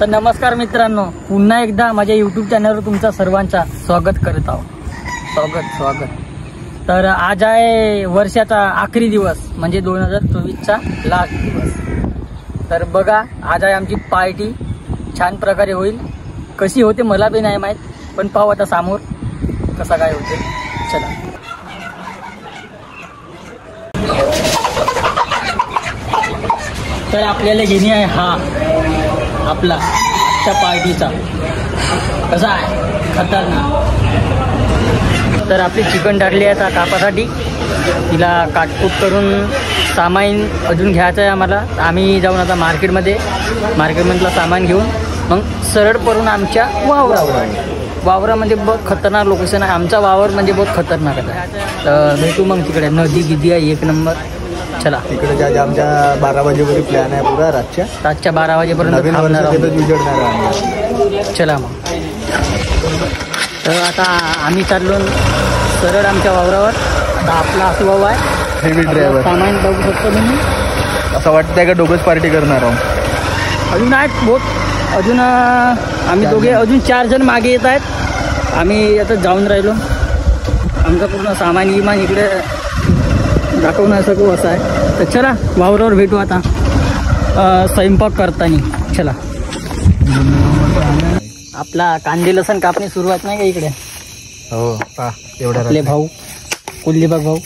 तर नमस्कार मित्रांनो, पुन्हा एकदा माझ्या यूट्यूब चॅनलवर तुमचा सर्वांचा स्वागत करत आहोत. स्वागत. तर आज आहे वर्षाचा आखरी दिवस, म्हणजे 2024चा लास्ट दिवस. तर बघा, आज आहे आमची पार्टी. छान प्रकारे होईल. कशी होते मला बी नाही माहीत, पण पाहू आता समोर कसा काय होते. चला. तर आपल्याला घेणे आहे हा आपला त्या पार्टीचा. कसा आहे? खतरनाक. तर आपली चिकन टाकली आहे आता कापासाठी. तिला काटकूट करून सामान अजून घ्यायचं आहे आम्हाला. आम्ही जाऊन आता मार्केटमधलं सामान घेऊन मग सरळ पडून आमच्या वावरामध्ये बहुत खतरनाक लोकेशन आहे. आमचा वावर म्हणजे बहुत खतरनाक आहे. तर भेटू मग तिकडे. नदी गिदी आहे एक नंबर. चला तिकडे आमच्या 12 वाजेपर्यंत प्लॅन आहे पुरा. रातच्या 12 वाजेपर्यंत थांबणार आहोत. चला मग. तर आता आम्ही चाललो सरळ आमच्या वावरावर. आता आपला असू आहे हेवी ड्रायव्हर. सामान बघू शकतो तुम्ही. असं वाटतंय का दोघंच पार्टी करणार आहोत. अजून आहेत बहुत. अजून आम्ही दोघे अजून 4 जण मागे येत आहेत. आम्ही आता जाऊन राहिलो. आमचं पूर्ण सामान गिमान इकडे दाखवू नाही सकू असं आहे. तर चला वावरावर भेटू आता स्वयंपाक करताना. चला. आपला कांदे लसण कापणी सुरुवात नाही का इकडे. हो एवढा आपले भाऊ कुलदीपक भाऊ,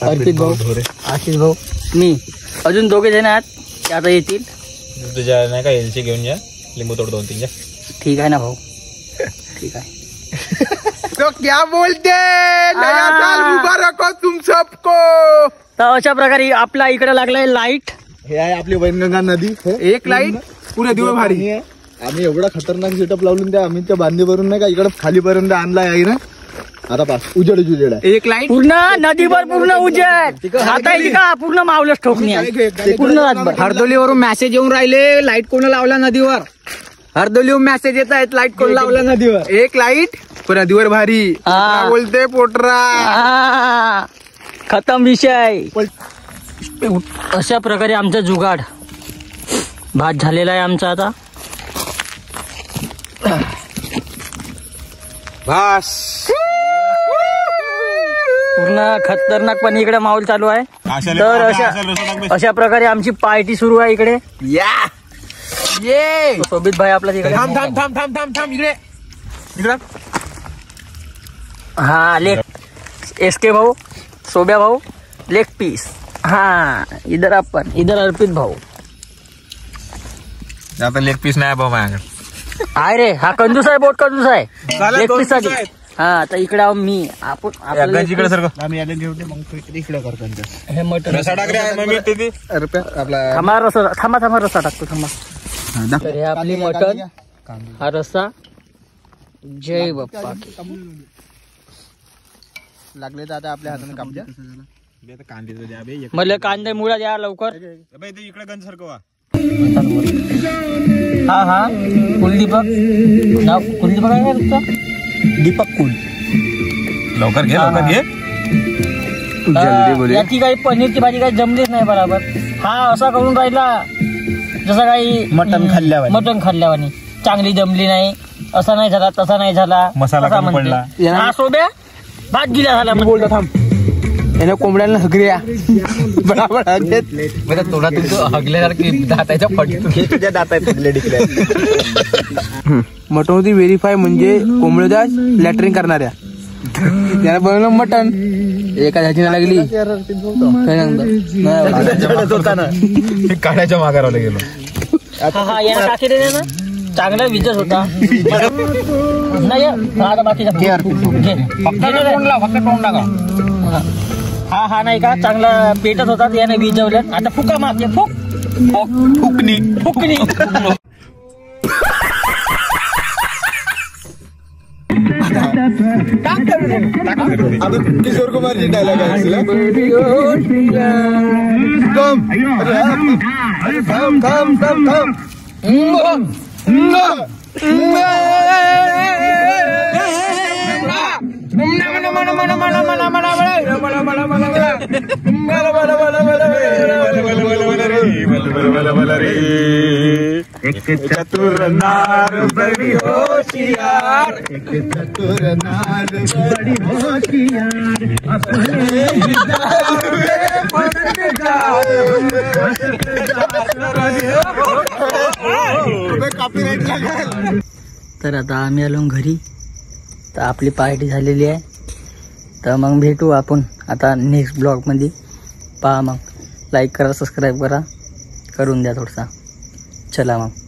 अर्पित भाऊ, आशिष भाऊ, मी अजून 2 जण आहेत. ते आता येतील. तुझ्या नाही का एलची घेऊन जा. लिंबू तोड 2-3 जा. ठीक आहे ना भाऊ. ठीक आहे. तो क्या बोलते नया साल मुबारक हो तुम सबको. तर अशा प्रकारे आपला इकडे लागलाय लाईट. हे आहे आपली वैनगंगा नदी. एक लाईट पुरे दिवस भारी. आम्ही एवढा खतरनाक सेटअप लावून त्या आम्ही त्या बांधीवरून नाही का इकडे खालीपर्यंत आणलाय आहे ना. आता पास उजेड आहे. एक लाईट पूर्ण नदीवर पूर्ण उजेड. आता का पूर्ण मावलंच ठोकणी आहे पूर्ण रातभर. हरदोलीवरून मेसेज येऊन राहिले, लाईट कोण लावला नदीवर. हरदोलीवरून मेसेज येत आहेत, लाईट कोण लावला नदीवर. एक लाईट पुरा दिवस भारी. बोलते पोटरा. खतम विषय. अशा प्रकारे आमचा जुगाड भात झालेला आहे आमचा. आता बस पूर्ण खतरनाक पण इकडे माहोल चालू आहे. तर अशा प्रकारे आमची पार्टी सुरू आहे इकडे. ये सोबित भाई आपला तिकडे. थांब इकडे. हा लेग एसके भाऊ, सोब्या भाऊ लेग पीस. हा इधर आपण, इधर अर्पित भाऊ. आता लेग पीस नाही भाऊ माझ्याकडे. आहे रे. हा कंजूस आहे, बहुत कंजूस आहे लेग पीस साठी. हा तर इकडे मी आपण इकडे सारखं आम्ही याला घेऊ मग इकडे करतो. हे मटन आपला थांबा रसा. थांबा रसा टाकतो. थांबा. तर हे आपली मटन, हा रस्सा. जय बाप्पा. लागले तर आता आपल्या हाताने कापल्या. मला कांदे मुळा द्या लवकर. इकडे गंज सारखं. हा कुलदीपक. नाव कुलदीपक आहे का तुमचं? दीपक कुल. लवकर घे. याची काही पनीरची भाजी काही जमलीच नाही बरोबर. हा असा करून राहिला जसं काही मटन खाल्ल्यावानी. चांगली जमली नाही. असा नाही झाला, तसा नाही झाला, मसाला असा कमी पडला. हा सोब्या भात गिला झाला. बोलतो थांब. याने कोंबड्यांना हगऱ्या बराबर हगलेत. तोडा तुमचं हगल्यासारखी दाताच्या फटी. तुझ्या दातात हगले डिकल्या. मटन होती व्हेरीफाय म्हणजे कोंबड्या लॅटरिंग करणाऱ्या. त्याला बनवलं मटन. एका ह्याची लागली काढायच्या मागाराला गेलो. हा याला टाकी दे ना. चांगला विजत होता. नाही आता बाकीचा हा नाही का चांगला पेटत होता. याने विजवलं. आता फुका मारते. फुकणी. किशोर कुमारची डायलॉग आहे. एक चतुर नार बड़ी होशियार, एक चतुर नार बड़ी होशियार, अपने कॉपीराइट लागेल. तर आता आम्ही आलो घरी. तर आपली पार्टी झालेली आहे. तर मग भेटू आपण आता नेक्स्ट ब्लॉगमध्ये. पहा मग, लाईक करा, सबस्क्राईब करा, करून द्या थोडसा. चला मग.